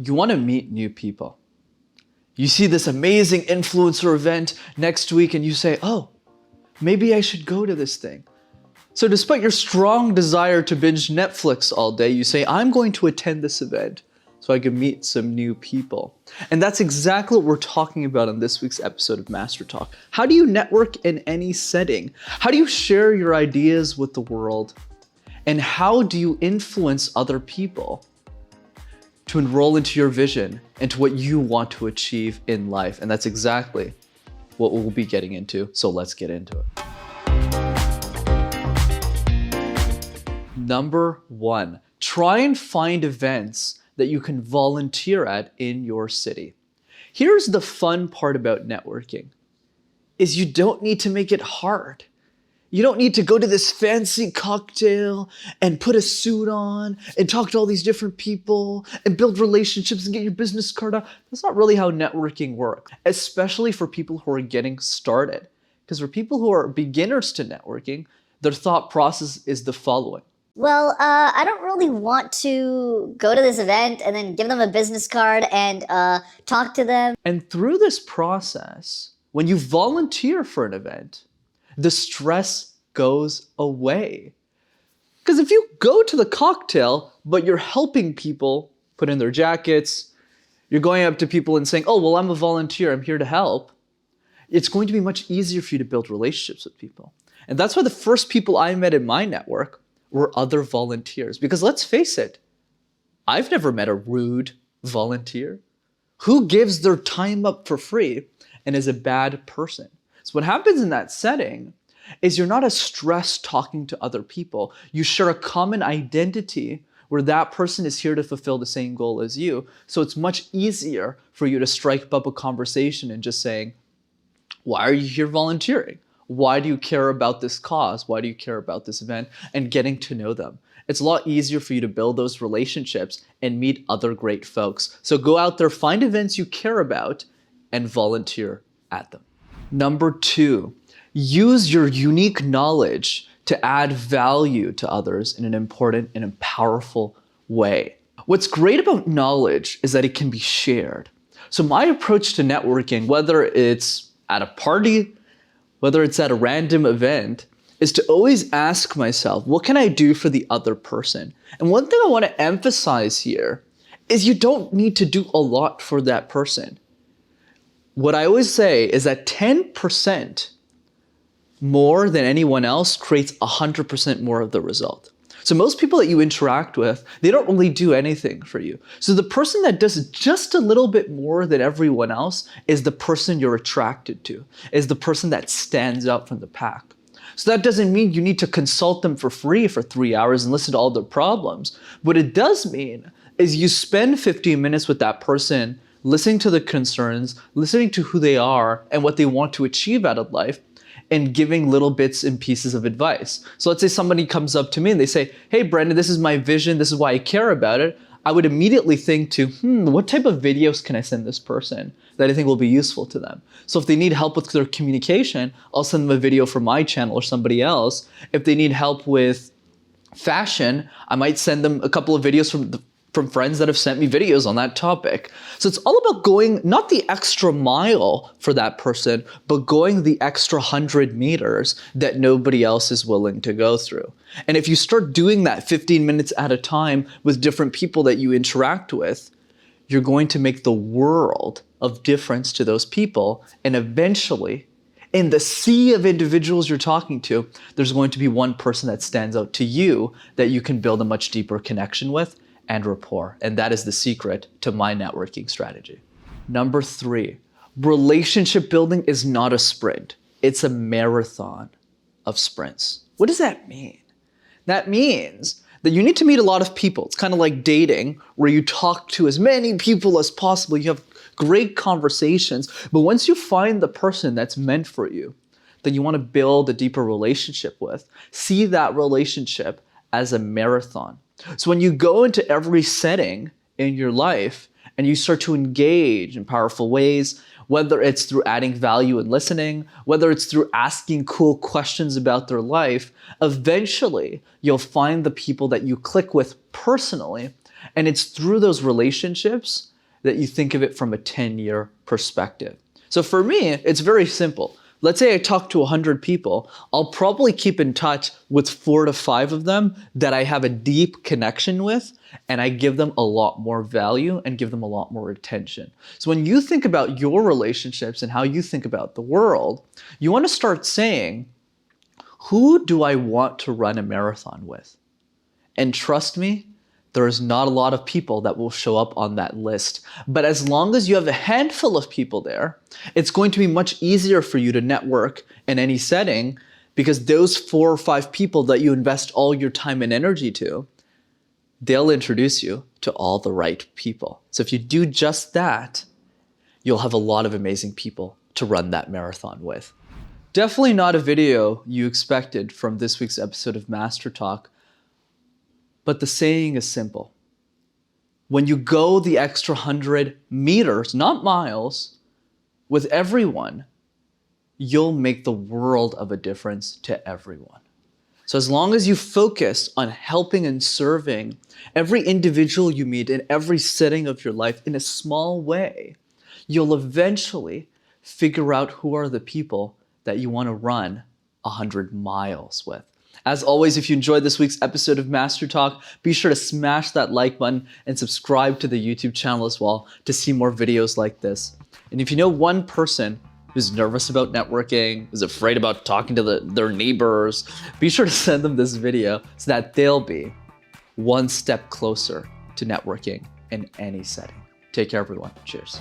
You want to meet new people. You see this amazing influencer event next week and you say, oh, maybe I should go to this thing. So despite your strong desire to binge Netflix all day, you say, I'm going to attend this event so I can meet some new people. And that's exactly what we're talking about on this week's episode of MasterTalk. How do you network in any setting? How do you share your ideas with the world? And how do you influence other people to enroll into your vision and to what you want to achieve in life? And that's exactly what we'll be getting into. So let's get into it. Number one, try and find events that you can volunteer at in your city. Here's the fun part about networking, is you don't need to make it hard. You don't need to go to this fancy cocktail and put a suit on and talk to all these different people and build relationships and get your business card out. That's not really how networking works, especially for people who are getting started. Because for people who are beginners to networking, their thought process is the following. Well, I don't really want to go to this event and then give them a business card and talk to them. And through this process, when you volunteer for an event, the stress goes away. Because if you go to the cocktail, but you're helping people put in their jackets, you're going up to people and saying, oh, well, I'm a volunteer, I'm here to help. It's going to be much easier for you to build relationships with people. And that's why the first people I met in my network were other volunteers. Because let's face it, I've never met a rude volunteer. Who gives their time up for free and is a bad person? So what happens in that setting is you're not as stressed talking to other people. You share a common identity where that person is here to fulfill the same goal as you. So it's much easier for you to strike up a conversation and just saying, why are you here volunteering? Why do you care about this cause? Why do you care about this event? And getting to know them. It's a lot easier for you to build those relationships and meet other great folks. So go out there, find events you care about, and volunteer at them. Number two, use your unique knowledge to add value to others in an important and a powerful way. What's great about knowledge is that it can be shared. So my approach to networking, whether it's at a party, whether it's at a random event, is to always ask myself, what can I do for the other person? And one thing I want to emphasize here is you don't need to do a lot for that person. What I always say is that 10% more than anyone else creates 100% more of the result. So most people that you interact with, they don't really do anything for you. So the person that does just a little bit more than everyone else is the person you're attracted to, is the person that stands out from the pack. So that doesn't mean you need to consult them for free for 3 hours and listen to all their problems. What it does mean is you spend 15 minutes with that person, listening to the concerns, listening to who they are and what they want to achieve out of life, and giving little bits and pieces of advice. So let's say somebody comes up to me and they say, hey, Brandon, this is my vision. This is why I care about it. I would immediately think to, what type of videos can I send this person that I think will be useful to them? So if they need help with their communication, I'll send them a video from my channel or somebody else. If they need help with fashion, I might send them a couple of videos from friends that have sent me videos on that topic. So it's all about going not the extra mile for that person, but going the extra 100 meters that nobody else is willing to go through. And if you start doing that 15 minutes at a time with different people that you interact with, you're going to make the world of difference to those people. And eventually, in the sea of individuals you're talking to, there's going to be one person that stands out to you that you can build a much deeper connection with and rapport. And that is the secret to my networking strategy. Number three, relationship building is not a sprint. It's a marathon of sprints. What does that mean? That means that you need to meet a lot of people. It's kind of like dating, where you talk to as many people as possible. You have great conversations. But once you find the person that's meant for you, that you want to build a deeper relationship with, see that relationship as a marathon. So when you go into every setting in your life and you start to engage in powerful ways, whether it's through adding value and listening, whether it's through asking cool questions about their life, eventually you'll find the people that you click with personally And it's through those relationships that you think of it from a 10-year perspective. So for me, it's very simple. Let's say I talk to 100 people, I'll probably keep in touch with 4 to 5 of them that I have a deep connection with, and I give them a lot more value and give them a lot more attention. So when you think about your relationships and how you think about the world, you want to start saying, who do I want to run a marathon with? And trust me, there is not a lot of people that will show up on that list. But as long as you have a handful of people there, it's going to be much easier for you to network in any setting, because those 4 or 5 people that you invest all your time and energy to, they'll introduce you to all the right people. So if you do just that, you'll have a lot of amazing people to run that marathon with. Definitely not a video you expected from this week's episode of MasterTalk. But the saying is simple. When you go the extra 100 meters, not miles, with everyone, you'll make the world of a difference to everyone. So as long as you focus on helping and serving every individual you meet in every setting of your life in a small way, you'll eventually figure out who are the people that you want to run 100 miles with. As always, if you enjoyed this week's episode of Master Talk, be sure to smash that like button and subscribe to the YouTube channel as well to see more videos like this. And if you know one person who's nervous about networking, who's afraid about talking to their neighbors, be sure to send them this video so that they'll be one step closer to networking in any setting. Take care, everyone. Cheers.